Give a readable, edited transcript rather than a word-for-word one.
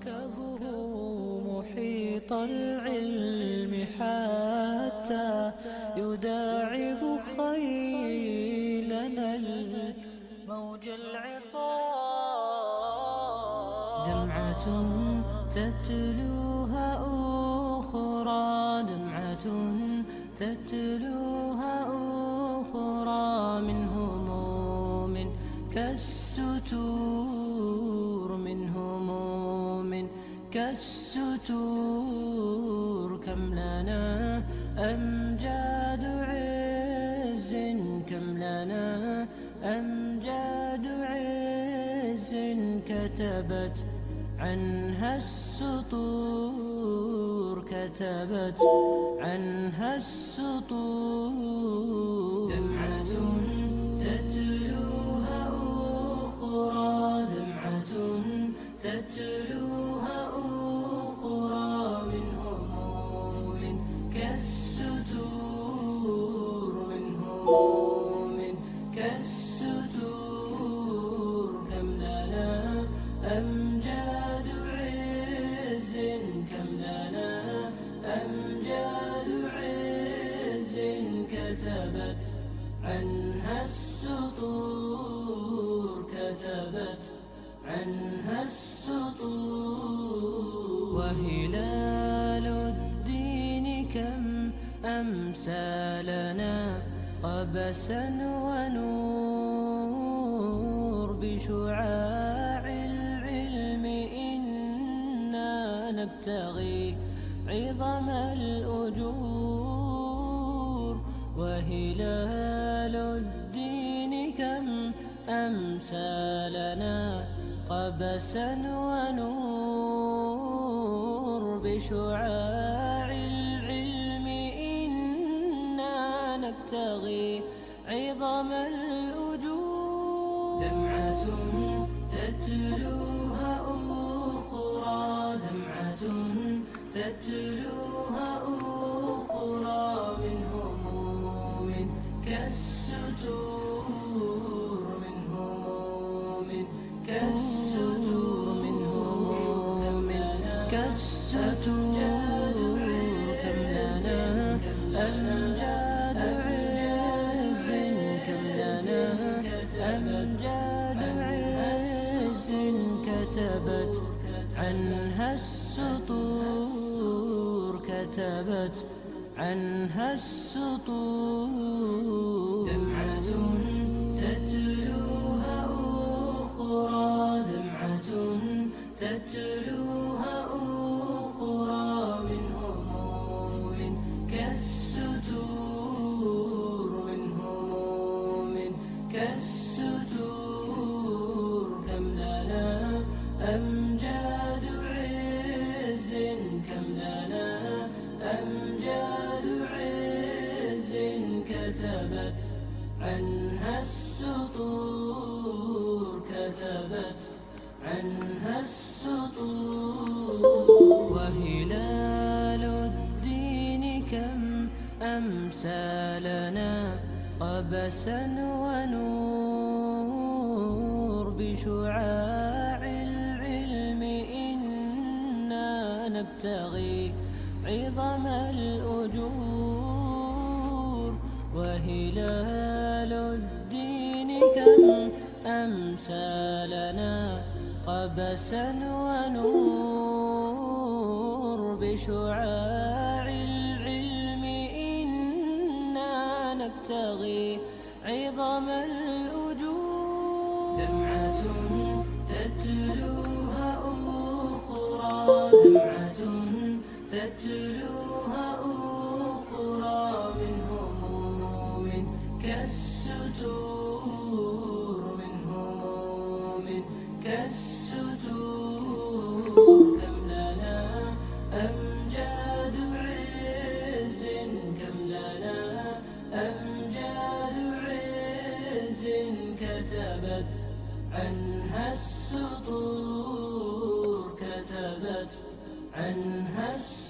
مركبه محيط العلم حتى يداعب خيلنا الموج العقاب. دمعة تتلوها أخرى، دمعة تتلوها أخرى، من هموم كالستور، من هموم كالستور. كم لنا أمجاد عز، كم لنا أمجاد عز، كتبت عنها السطور، كتبت عنها السطور. دمعة تتلوها أخرى، دمعة تتلوها أخرى، من هموم كالستور، من هموم كالستور. كم لنا أمجاد عز، كم لنا أمجاد عز، كتبت عنها السطور، كتبت عنها السطور. وهلال الدين كم أمسى لنا قبسا ونور، بشعاع العلم إنا نبتغي عظم الأجور. وهلال الدين كم أمسى لنا قبسا ونور، بشعاع العلم إنا نبتغي عظم الأجور. دمعة تتلوها أخرى، دمعة تتلوها أخرى، من هموم كالستور، من هموم كالستور، من هموم كالستور. كم لنا أمجاد عز، كم لنا أمجاد عز، كتبت عنها السطور، كتبت عنها السطور. دمعة تتلوها أخرى، دمعة تتلوها أخرى، من هموم كالستور، من هموم كالستور. كم لنا أمجاد عز، كم لنا أمجاد عز، كتبت عنها السطور، كتبت عنها السطور. وهلال الدين كم أمسى لنا قبسا ونور، بشعاع العلم إنا نبتغي عظم الأجور. وهلال الدين كم أمسى لنا قبسا ونور، بشعاع العلم إنا نبتغي عظم الأجور. دمعة تتلوها أخرى، دمعة تتلوها أخرى، من هموم كالستور، من هموم كالستور. كم لنا أمجاد عز، كم لنا أمجاد عز، كتبت عنها السطور، كتبت عنها السطور.